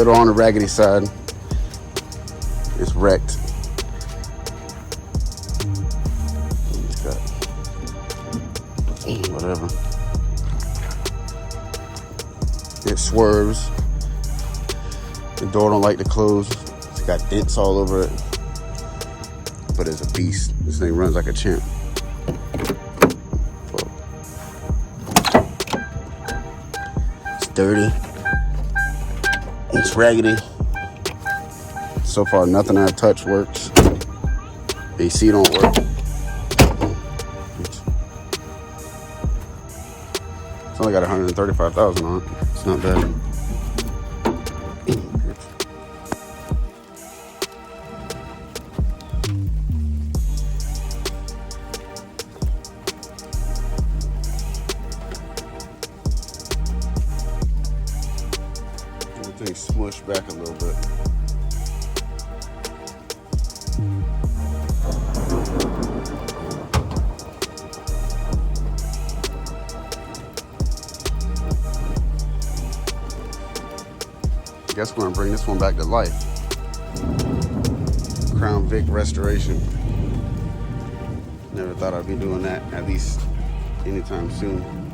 little on the raggedy side. It's wrecked. It's got whatever. It swerves. The door don't like to close. It's got dents all over it. But it's a beast. This thing runs like a champ. It's dirty. It's raggedy. So far, nothing I touch works. AC don't work. It's only got 135,000 on it. It's not bad. Everything smushed back a little bit. I guess we're gonna bring this one back to life. Crown Vic restoration. Never thought I'd be doing that, at least anytime soon.